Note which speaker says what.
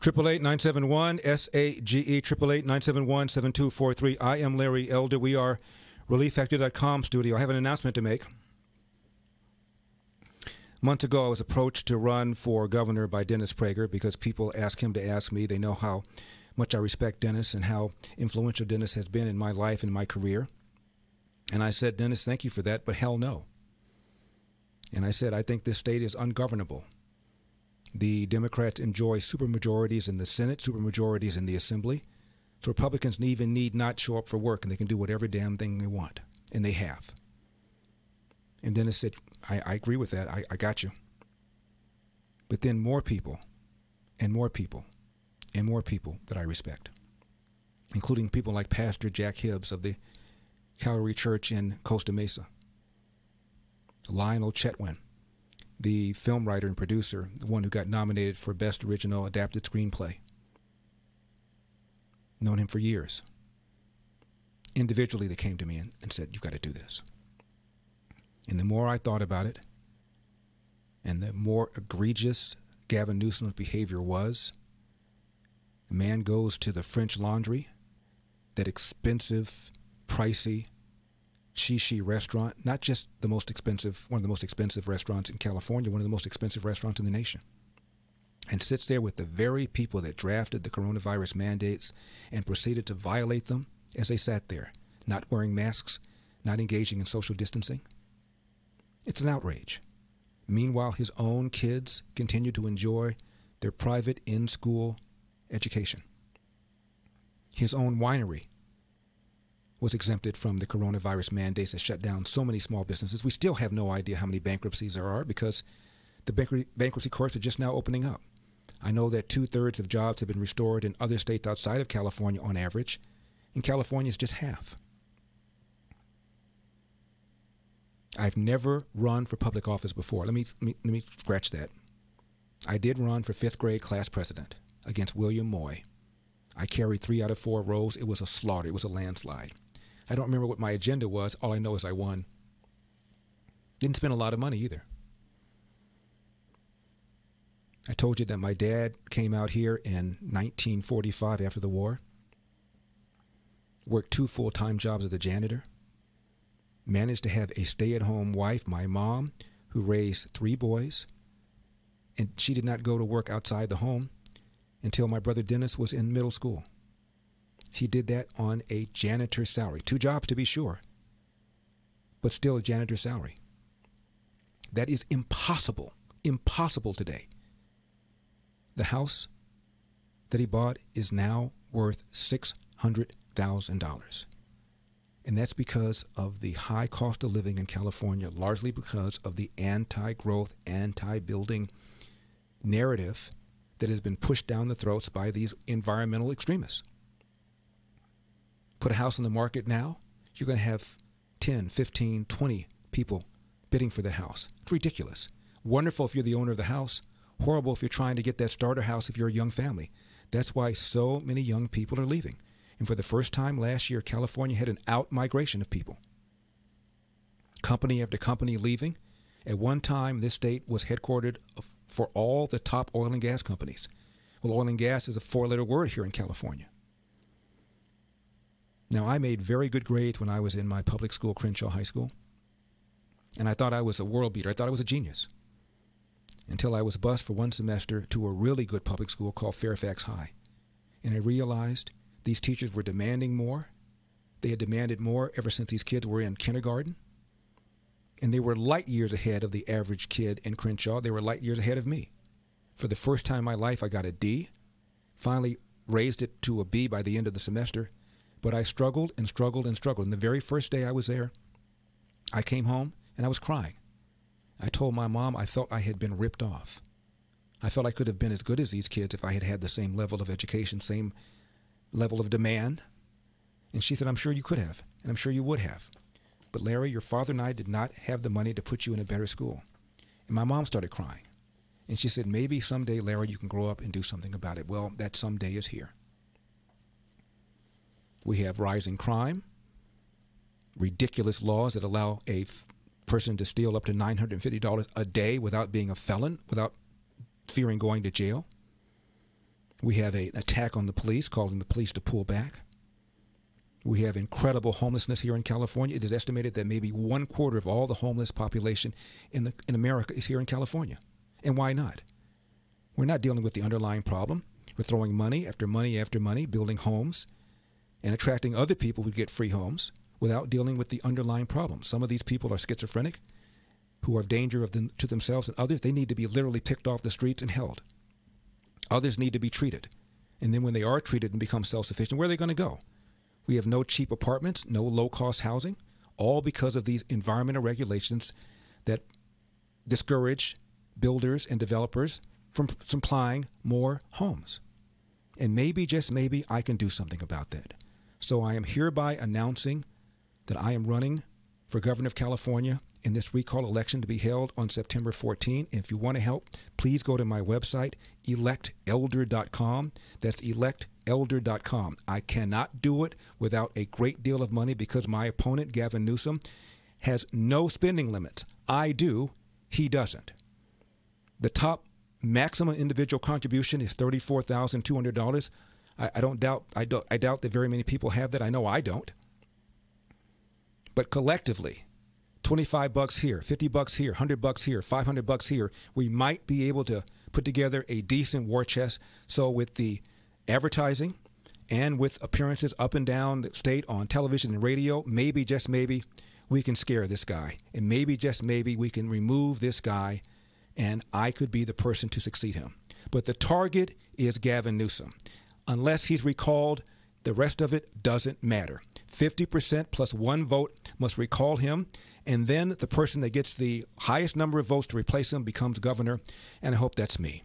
Speaker 1: 888-971-SAGE, 888-971-7243. I am Larry Elder. We are ReliefFactor.com studio. I have an announcement to make. Months ago, I was approached to run for governor by Dennis Prager because people ask him to ask me. They know how much I respect Dennis and how influential Dennis has been in my life and my career. And I said, Dennis, thank you for that, but hell no. And I said, I think this state is ungovernable. The Democrats enjoy supermajorities in the Senate, supermajorities in the Assembly. So Republicans even need not show up for work, and they can do whatever damn thing they want. And they have. And Dennis said, I agree with that. I got you. But then more people and more people and more people that I respect, including people like Pastor Jack Hibbs of the Calvary Church in Costa Mesa, Lionel Chetwin, the film writer and producer, the one who got nominated for Best Original Adapted Screenplay. Known him for years. Individually, they came to me and said, you've got to do this. And the more I thought about it, and the more egregious Gavin Newsom's behavior was, the man goes to the French Laundry, that expensive, pricey, Shishi restaurant, not just the most expensive, one of the most expensive restaurants in California, one of the most expensive restaurants in the nation, and sits there with the very people that drafted the coronavirus mandates and proceeded to violate them as they sat there, not wearing masks, not engaging in social distancing. It's an outrage. Meanwhile, his own kids continue to enjoy their private in-school education. His own winery was exempted from the coronavirus mandates that shut down so many small businesses. We still have no idea how many bankruptcies there are because the bankruptcy courts are just now opening up. I know that 2/3 of jobs have been restored in other states outside of California on average. In California, it's just half. I've never run for public office before. Let me scratch that. I did run for 5th grade class president against William Moy. I carried 3 out of 4 rows. It was a slaughter. It was a landslide. I don't remember what my agenda was. All I know is I won. Didn't spend a lot of money either. I told you that my dad came out here in 1945 after the war, worked 2 full-time jobs as a janitor, managed to have a stay-at-home wife, my mom, who raised 3 boys, and she did not go to work outside the home until my brother Dennis was in middle school. He did that on a janitor's salary. 2 jobs to be sure, but still a janitor's salary. That is impossible today. The house that he bought is now worth $600,000. And that's because of the high cost of living in California, largely because of the anti-growth, anti-building narrative that has been pushed down the throats by these environmental extremists. Put a house on the market now, you're going to have 10, 15, 20 people bidding for the house. It's ridiculous. Wonderful if you're the owner of the house. Horrible if you're trying to get that starter house if you're a young family. That's why so many young people are leaving. And for the first time last year, California had an out-migration of people. Company after company leaving. At one time, this state was headquartered for all the top oil and gas companies. Well, oil and gas is a 4-letter word here in California. Now, I made very good grades when I was in my public school, Crenshaw High School. And I thought I was a world beater. I thought I was a genius. Until I was bused for 1 semester to a really good public school called Fairfax High. And I realized these teachers were demanding more. They had demanded more ever since these kids were in kindergarten. And they were light years ahead of the average kid in Crenshaw. They were light years ahead of me. For the first time in my life, I got a D. Finally raised it to a B by the end of the semester. But I struggled and struggled and struggled. And the very first day I was there, I came home and I was crying. I told my mom I felt I had been ripped off. I felt I could have been as good as these kids if I had had the same level of education, same level of demand. And she said, I'm sure you could have, and I'm sure you would have. But Larry, your father and I did not have the money to put you in a better school. And my mom started crying. And she said, maybe someday, Larry, you can grow up and do something about it. Well, that someday is here. We have rising crime, ridiculous laws that allow a person to steal up to $950 a day without being a felon, without fearing going to jail. We have an attack on the police, causing the police to pull back. We have incredible homelessness here in California. It is estimated that maybe 1/4 of all the homeless population in America is here in California. And why not? We're not dealing with the underlying problem. We're throwing money after money after money, building homes, and attracting other people who get free homes without dealing with the underlying problem. Some of these people are schizophrenic, who are a danger to themselves and others. They need to be literally picked off the streets and held. Others need to be treated. And then when they are treated and become self-sufficient, where are they going to go? We have no cheap apartments, no low-cost housing, all because of these environmental regulations that discourage builders and developers from supplying more homes. And maybe, just maybe, I can do something about that. So I am hereby announcing that I am running for governor of California in this recall election to be held on September 14. And if you want to help, please go to my website, electelder.com. That's electelder.com. I cannot do it without a great deal of money because my opponent, Gavin Newsom, has no spending limits. I do. He doesn't. The top maximum individual contribution is $34,200. I doubt that very many people have that. I know I don't. But collectively, $25 here, $50 here, $100 here, $500 here, we might be able to put together a decent war chest. So with the advertising and with appearances up and down the state on television and radio, maybe, just maybe, we can scare this guy. And maybe, just maybe, we can remove this guy and I could be the person to succeed him. But the target is Gavin Newsom. Unless he's recalled, the rest of it doesn't matter. 50% plus one vote must recall him, and then the person that gets the highest number of votes to replace him becomes governor, and I hope that's me.